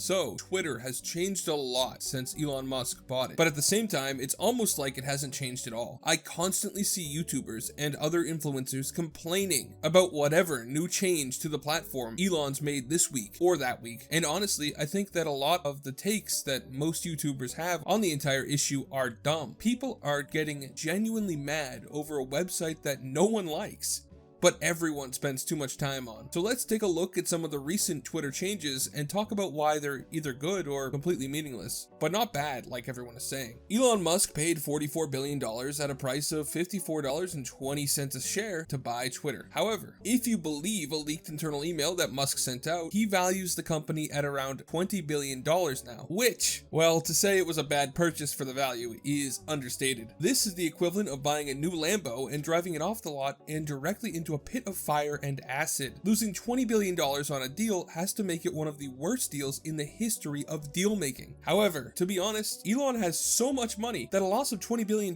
So, Twitter has changed a lot since Elon Musk bought it, but at the same time, it's almost like it hasn't changed at all. I constantly see YouTubers and other influencers complaining about whatever new change to the platform Elon's made this week or that week, and honestly, I think that a lot of the takes that most YouTubers have on the entire issue are dumb. People are getting genuinely mad over a website that no one likes, but everyone spends too much time on. So let's take a look at some of the recent Twitter changes and talk about why they're either good or completely meaningless, but not bad like everyone is saying. Elon Musk paid $44 billion at a price of $54.20 a share to buy Twitter. However, if you believe a leaked internal email that Musk sent out, he values the company at around $20 billion now, which, well, to say it was a bad purchase for the value is understated. This is the equivalent of buying a new Lambo and driving it off the lot and directly into a pit of fire and acid. Losing $20 billion on a deal has to make it one of the worst deals in the history of deal making. However, to be honest, Elon has so much money that a loss of $20 billion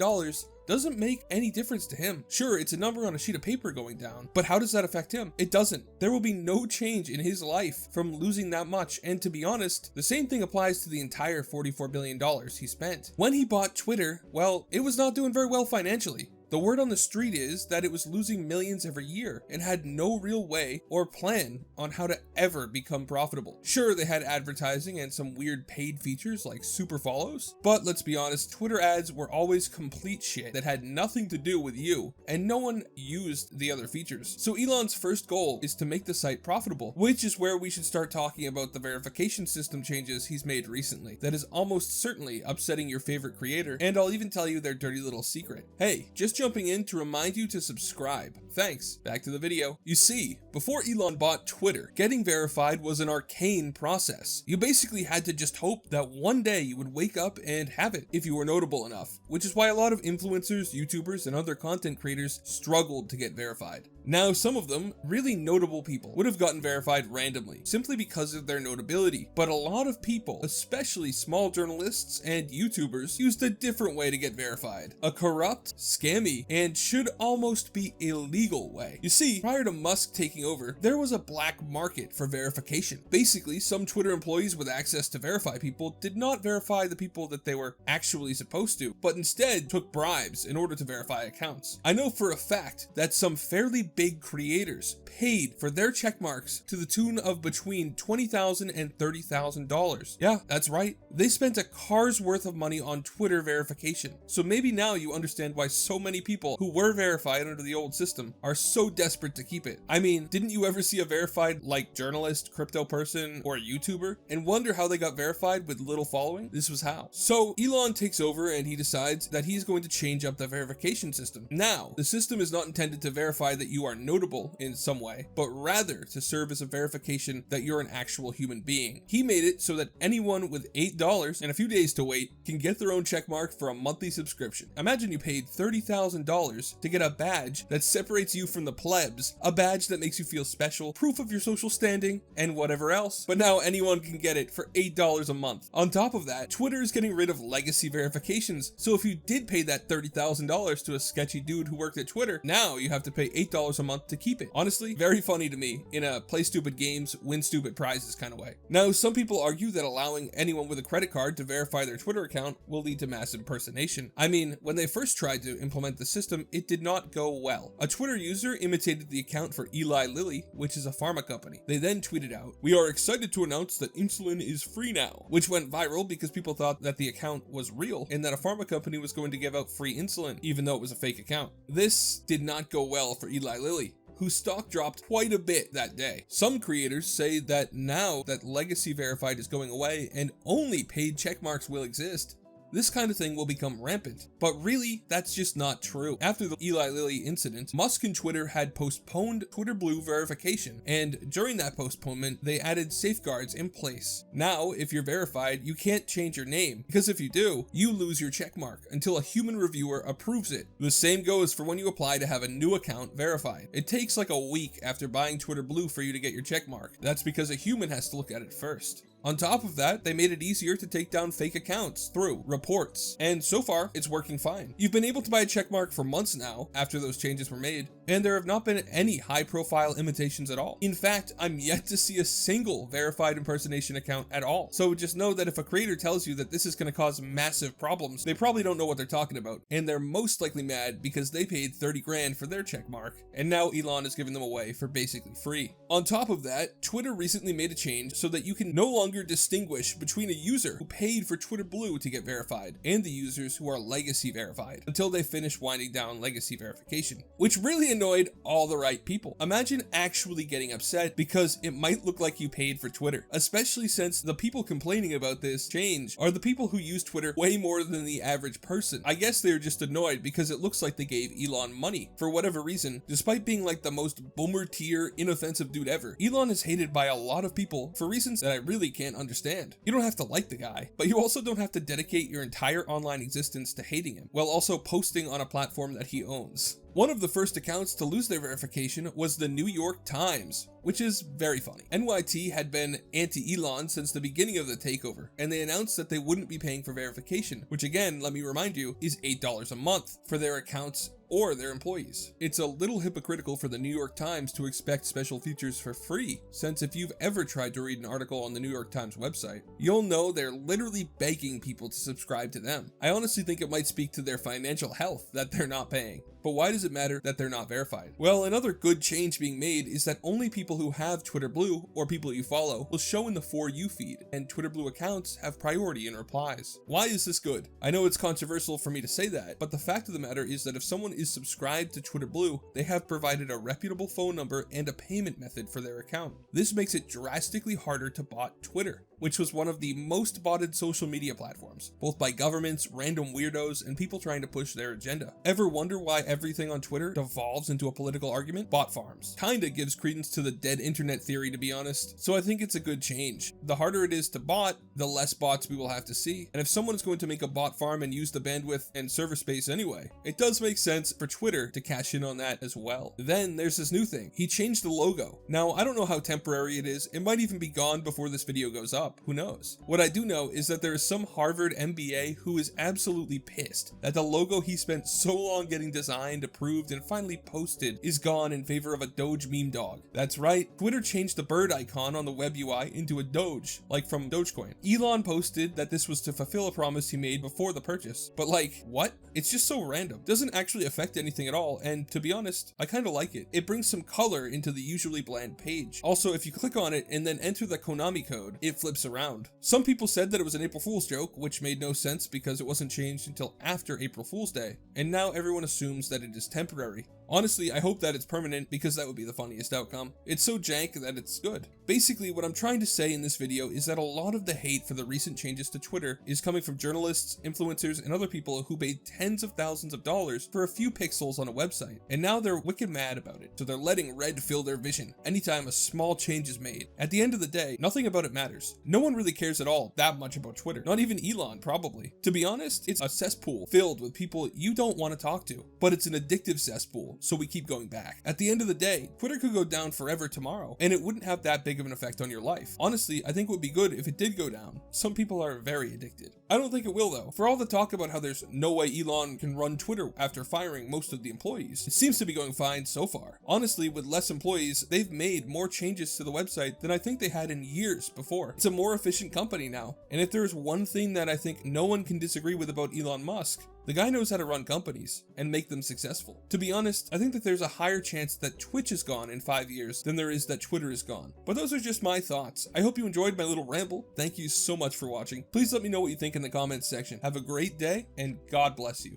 doesn't make any difference to him. Sure, it's a number on a sheet of paper going down, but how does that affect him? It doesn't. There will be no change in his life from losing that much, and to be honest, the same thing applies to the entire $44 billion he spent. When he bought Twitter, well, it was not doing very well financially. The word on the street is that it was losing millions every year and had no real way or plan on how to ever become profitable. Sure, they had advertising and some weird paid features like super follows, but let's be honest, Twitter ads were always complete shit that had nothing to do with you, and no one used the other features. So Elon's first goal is to make the site profitable, which is where we should start talking about the verification system changes he's made recently. That is almost certainly upsetting your favorite creator, and I'll even tell you their dirty little secret. Hey, just jumping in to remind you to subscribe. Thanks. Back to the video. You see, before Elon bought Twitter, getting verified was an arcane process. You basically had to just hope that one day you would wake up and have it if you were notable enough, which is why a lot of influencers, YouTubers, and other content creators struggled to get verified. Now, some of them, really notable people, would have gotten verified randomly, simply because of their notability, but a lot of people, especially small journalists and YouTubers, used a different way to get verified. A corrupt, scammy, and should almost be illegal way. You see, prior to Musk taking over, there was a black market for verification. Basically, some Twitter employees with access to verify people did not verify the people that they were actually supposed to, but instead took bribes in order to verify accounts. I know for a fact that some fairly big creators paid for their check marks to the tune of between $20,000 and $30,000. Yeah, that's right. They spent a car's worth of money on Twitter verification. So maybe now you understand why so many people who were verified under the old system are so desperate to keep it. I mean, didn't you ever see a verified like journalist, crypto person, or YouTuber and wonder how they got verified with little following? This was how. So Elon takes over and he decides that he's going to change up the verification system. Now, the system is not intended to verify that you are notable in some way, but rather to serve as a verification that you're an actual human being. He made it so that anyone with $8 and a few days to wait can get their own checkmark for a monthly subscription. Imagine you paid $30,000 to get a badge that separates you from the plebs, a badge that makes you feel special, proof of your social standing, and whatever else. But now anyone can get it for $8 a month. On top of that, Twitter is getting rid of legacy verifications, so if you did pay that $30,000 to a sketchy dude who worked at Twitter, now you have to pay $8 a month to keep it. Honestly, very funny to me in a play stupid games, win stupid prizes kind of way. Now, some people argue that allowing anyone with a credit card to verify their Twitter account will lead to mass impersonation. I mean, when they first tried to implement the system, it did not go well. A Twitter user imitated the account for Eli Lilly, which is a pharma company. They then tweeted out, "We are excited to announce that insulin is free now," which went viral because people thought that the account was real and that a pharma company was going to give out free insulin, even though it was a fake account. This did not go well for Eli Lilly, whose stock dropped quite a bit that day. Some creators say that now that legacy verified is going away and only paid checkmarks will exist, this kind of thing will become rampant. But really, that's just not true. After the Eli Lilly incident, Musk and Twitter had postponed Twitter Blue verification, and during that postponement, they added safeguards in place. Now, if you're verified, you can't change your name, because if you do, you lose your checkmark until a human reviewer approves it. The same goes for when you apply to have a new account verified. It takes like a week after buying Twitter Blue for you to get your checkmark. That's because a human has to look at it first. On top of that, they made it easier to take down fake accounts through reports, and so far, it's working fine. You've been able to buy a checkmark for months now after those changes were made, and there have not been any high-profile imitations at all. In fact, I'm yet to see a single verified impersonation account at all. So just know that if a creator tells you that this is going to cause massive problems, they probably don't know what they're talking about, and they're most likely mad because they paid 30 grand for their checkmark, and now Elon is giving them away for basically free. On top of that, Twitter recently made a change so that you can no longer distinguish between a user who paid for Twitter Blue to get verified and the users who are legacy verified until they finish winding down legacy verification, which really annoyed all the right people. Imagine actually getting upset because it might look like you paid for Twitter, especially since the people complaining about this change are the people who use Twitter way more than the average person. I guess they're just annoyed because it looks like they gave Elon money for whatever reason. Despite being like the most boomer tier inoffensive dude ever, Elon is hated by a lot of people for reasons that I really can't understand. You don't have to like the guy, but you also don't have to dedicate your entire online existence to hating him while also posting on a platform that he owns. One of the first accounts to lose their verification was the New York Times, which is very funny. NYT had been anti-Elon since the beginning of the takeover, and they announced that they wouldn't be paying for verification, which again, let me remind you, is $8 a month for their accounts or their employees. It's a little hypocritical for the New York Times to expect special features for free, since if you've ever tried to read an article on the New York Times website, you'll know they're literally begging people to subscribe to them. I honestly think it might speak to their financial health that they're not paying. But why does it matter that they're not verified? Well, another good change being made is that only people who have Twitter Blue or people you follow will show in the For You feed, and Twitter Blue accounts have priority in replies. Why is this good? I know it's controversial for me to say that, but the fact of the matter is that if someone is subscribed to Twitter Blue, they have provided a reputable phone number and a payment method for their account. This makes it drastically harder to bot Twitter, which was one of the most botted social media platforms, both by governments, random weirdos, and people trying to push their agenda. Ever wonder why everything on Twitter devolves into a political argument? Bot farms. Kinda gives credence to the dead internet theory, to be honest, so I think it's a good change. The harder it is to bot, the less bots we will have to see, and if someone is going to make a bot farm and use the bandwidth and server space anyway, it does make sense for Twitter to cash in on that as well. Then there's this new thing. He changed the logo. Now, I don't know how temporary it is. It might even be gone before this video goes up. Who knows? What I do know is that there is some Harvard MBA who is absolutely pissed that the logo he spent so long getting designed, approved, and finally posted is gone in favor of a Doge meme dog. That's right, Twitter changed the bird icon on the web UI into a Doge, like from Dogecoin. Elon posted that this was to fulfill a promise he made before the purchase, but like, what? It's just so random. Doesn't actually affect anything at all, and to be honest, I kinda like it. It brings some color into the usually bland page. Also, if you click on it and then enter the Konami code, it flips around. Some people said that it was an April Fool's joke, which made no sense because it wasn't changed until after April Fool's Day, and now everyone assumes that it is temporary. Honestly, I hope that it's permanent because that would be the funniest outcome. It's so jank that it's good. Basically, what I'm trying to say in this video is that a lot of the hate for the recent changes to Twitter is coming from journalists, influencers, and other people who paid tens of thousands of dollars for a few pixels on a website, and now they're wicked mad about it, so they're letting red fill their vision anytime a small change is made. At the end of the day, nothing about it matters. No one really cares at all that much about Twitter, not even Elon probably. To be honest, it's a cesspool filled with people you don't want to talk to, but it's an addictive cesspool, so we keep going back. At the end of the day, Twitter could go down forever tomorrow, and it wouldn't have that big of an effect on your life. Honestly, I think it would be good if it did go down. Some people are very addicted. I don't think it will though. For all the talk about how there's no way Elon can run Twitter after firing most of the employees, it seems to be going fine so far. Honestly, with less employees, they've made more changes to the website than I think they had in years before. It's a more efficient company now, and if there's one thing that I think no one can disagree with about Elon Musk, the guy knows how to run companies and make them successful. To be honest, I think that there's a higher chance that Twitch is gone in 5 years than there is that Twitter is gone. But those are just my thoughts. I hope you enjoyed my little ramble. Thank you so much for watching. Please let me know what you think in the comments section. Have a great day, and God bless you.